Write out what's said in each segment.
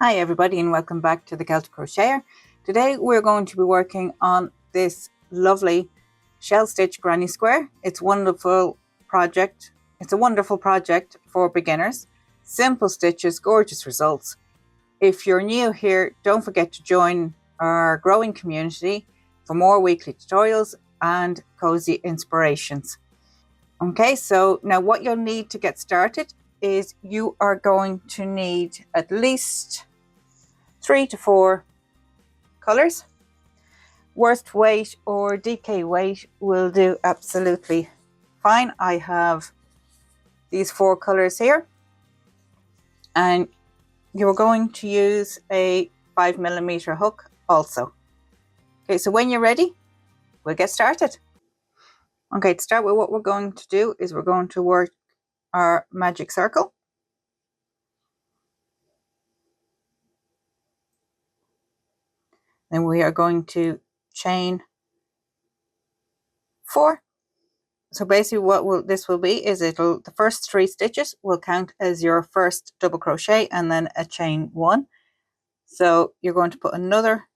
Hi everybody and welcome back to the Celtic Crocheter. Today we're going to be working on this lovely shell stitch granny square. It's a wonderful project for beginners. Simple stitches, gorgeous results. If you're new here, don't forget to join our growing community for more weekly tutorials and cozy inspirations. Okay, so now what you'll need to get started is you are going to need at least 3 to 4 colors. Worsted weight or DK weight will do absolutely fine. I have these 4 colors here, and you're going to use a 5mm hook also. Okay, so when you're ready, we'll get started. Okay, to start with, what we're going to do is we're going to work our magic circle. Then we are going to chain 4. So basically what this will be is the first 3 stitches will count as your first double crochet and then a chain 1. So you're going to put another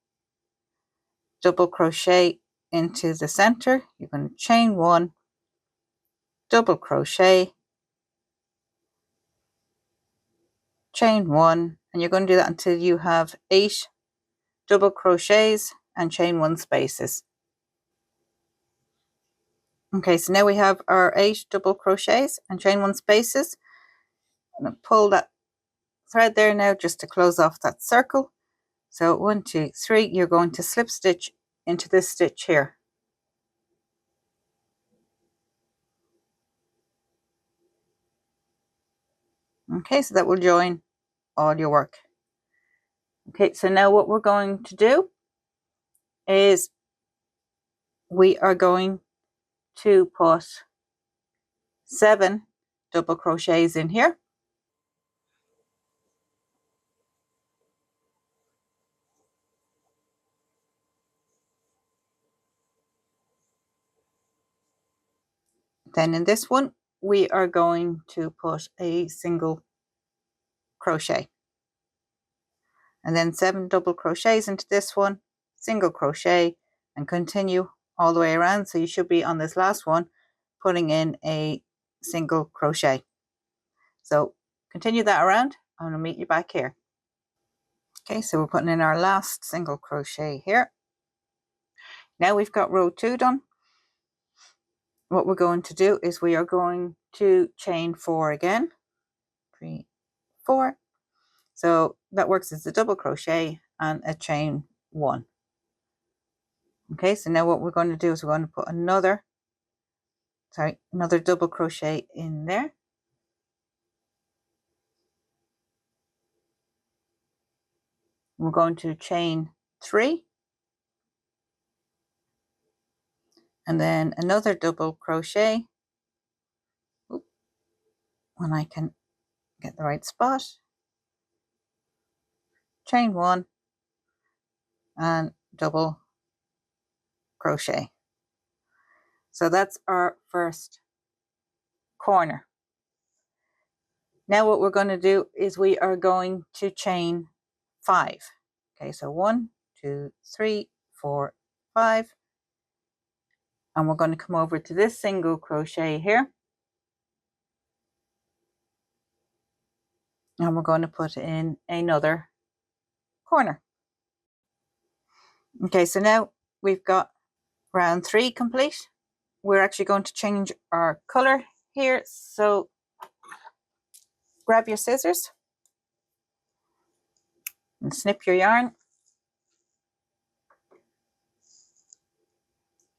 double crochet into the center. You're going to chain 1, double crochet, chain 1, and you're going to do that until you have 8 double crochets and chain 1 spaces. Okay, so now we have our 8 double crochets and chain 1 spaces. I'm going to pull that thread there now just to close off that circle. So 1, 2, 3, you're going to slip stitch into this stitch here. Okay, so that will join all your work. Okay, so now what we're going to do is we are going to put 7 double crochets in here. Then in this one, we are going to put a single crochet. And then 7 double crochets into this one, single crochet, and continue all the way around. So you should be on this last one putting in a single crochet. So continue that around. I'm going to meet you back here. Okay, so we're putting in our last single crochet here. Now we've got row 2 done. What we're going to do is we are going to chain 4 again. 3, 4. So that works as a double crochet and a chain 1. Okay, so now what we're going to do is we're going to put another double crochet in there. We're going to chain 3 and then another double crochet. When I can get the right spot, chain 1 and double crochet. So that's our first corner. Now what we're going to do is we are going to chain 5. Okay, so 1, 2, 3, 4, 5. And we're going to come over to this single crochet here. And we're going to put in another corner. Okay, so now we've got round 3 complete. We're actually going to change our color here. So grab your scissors and snip your yarn.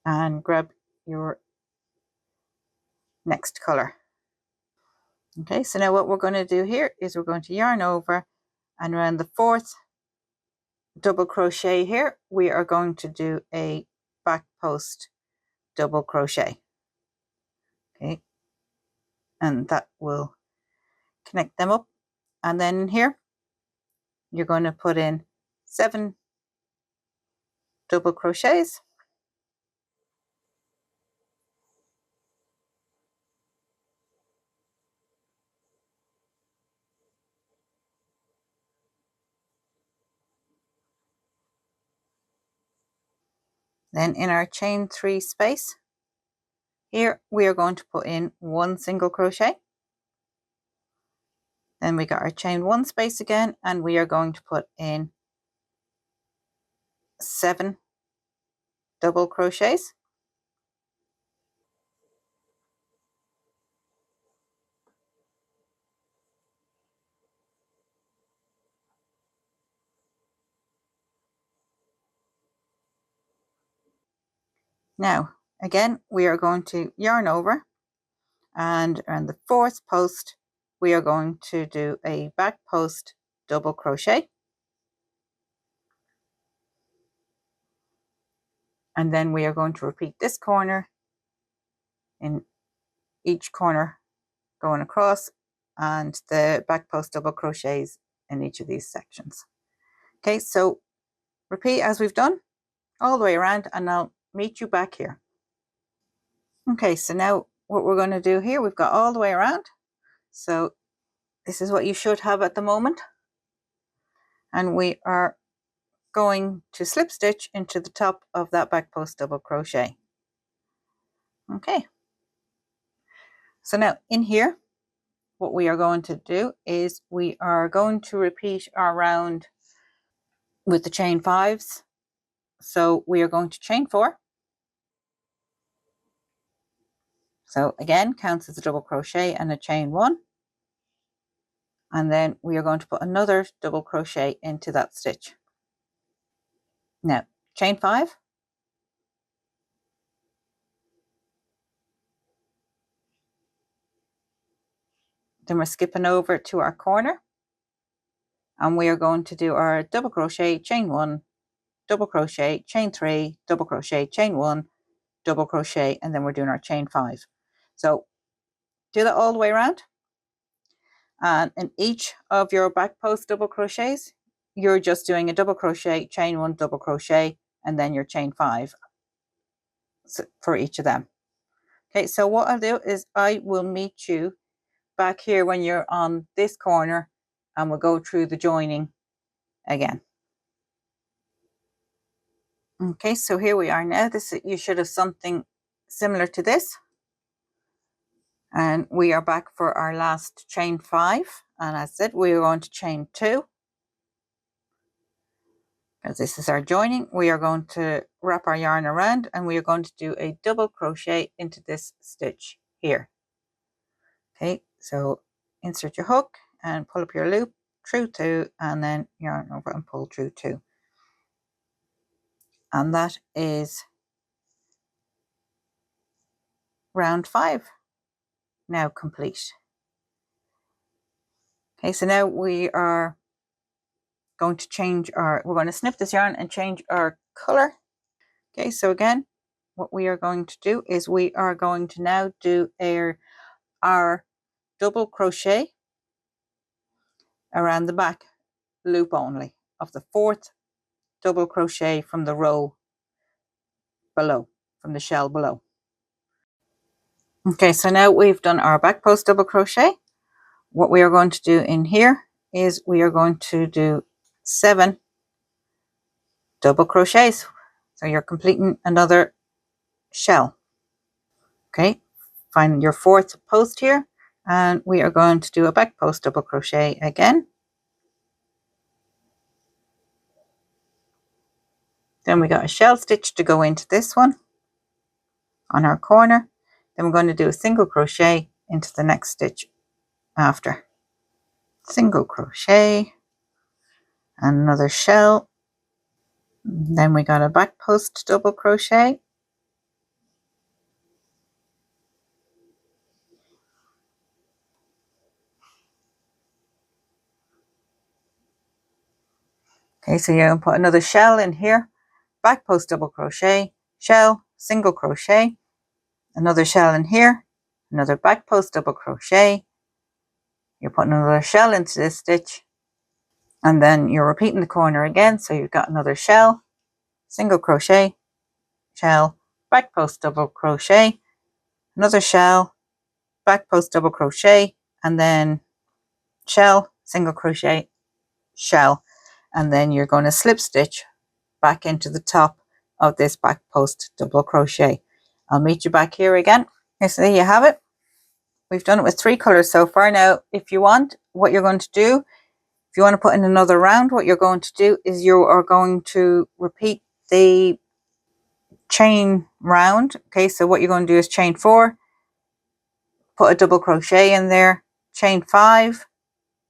And grab your next color. Okay, so now what we're going to do here is we're going to yarn over, and around the 4th double crochet here, we are going to do a back post double crochet. Okay, and that will connect them up. And then here, you're going to put in 7 double crochets. Then in our chain 3 space, here we are going to put in 1 single crochet. Then we got our chain 1 space again, and we are going to put in 7 double crochets. Now, again, we are going to yarn over, and around the 4th post, we are going to do a back post double crochet. And then we are going to repeat this corner in each corner going across, and the back post double crochets in each of these sections. Okay, so repeat as we've done all the way around, and I'll meet you back here. Okay, so now what we're going to do here, we've got all the way around. So this is what you should have at the moment. And we are going to slip stitch into the top of that back post double crochet. Okay. So now in here, what we are going to do is we are going to repeat our round with the chain 5s. So we are going to chain 4. So again, counts as a double crochet and a chain 1. And then we are going to put another double crochet into that stitch. Now, chain 5. Then we're skipping over to our corner. And we are going to do our double crochet, chain 1, double crochet, chain 3, double crochet, chain 1, double crochet, and then we're doing our chain 5. So do that all the way around. And in each of your back post double crochets, you're just doing a double crochet, chain 1, double crochet, and then your chain 5 for each of them. Okay, so what I'll do is I will meet you back here when you're on this corner, and we'll go through the joining again. Okay, so here we are now. This, you should have something similar to this. And we are back for our last chain 5. And as I said, we are going to chain 2. As this is our joining, we are going to wrap our yarn around, and we are going to do a double crochet into this stitch here. Okay, so insert your hook and pull up your loop through 2, and then yarn over and pull through 2. And that is round 5 now complete. Okay, so now we are going to change we're going to snip this yarn and change our color. Okay, so again, what we are going to do is we are going to now do our double crochet around the back loop only of the 4th double crochet from the row below, from the shell below. Okay, so now we've done our back post double crochet. What we are going to do in here is we are going to do 7 double crochets. So you're completing another shell. Okay, find your 4th post here, and we are going to do a back post double crochet again. Then we got a shell stitch to go into this one on our corner. Then we're going to do a single crochet into the next stitch after. Single crochet, another shell. Then we got a back post double crochet. Okay, so you're going to put another shell in here, back post double crochet, shell, single crochet, another shell in here, another back post double crochet. You're putting another shell into this stitch, and then you're repeating the corner again. So you've got another shell, single crochet, shell, back post double crochet, another shell, back post double crochet, and then shell, single crochet, shell, and then you're going to slip stitch back into the top of this back post double crochet. I'll meet you back here again. Okay, so there you have it. We've done it with 3 colors so far. Now, if you want, what you're going to do, if you want to put in another round, what you're going to do is you are going to repeat the chain round. Okay, so what you're going to do is chain 4, put a double crochet in there, chain 5,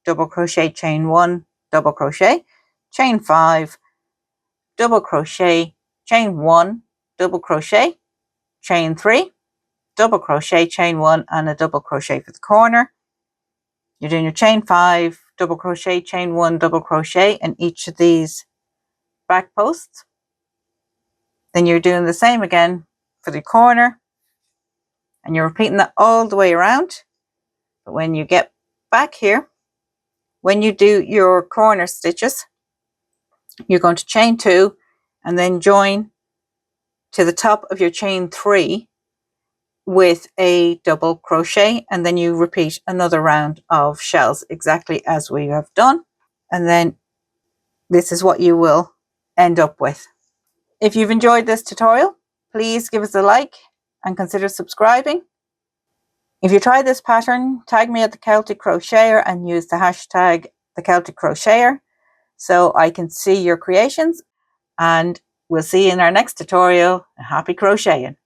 double crochet, chain 1, double crochet, chain 5, double crochet, chain 1, double crochet, chain 3, double crochet, chain 1, and a double crochet for the corner. You're doing your chain 5, double crochet, chain 1, double crochet in each of these back posts. Then you're doing the same again for the corner, and you're repeating that all the way around. But when you get back here, when you do your corner stitches, you're going to chain 2 and then join to the top of your chain 3 with a double crochet, and then you repeat another round of shells exactly as we have done, and then this is what you will end up with. If you've enjoyed this tutorial, please give us a like and consider subscribing. If you try this pattern, tag me at the Celtic Crocheter and use the hashtag the Celtic Crocheter so I can see your creations, and we'll see you in our next tutorial. Happy crocheting!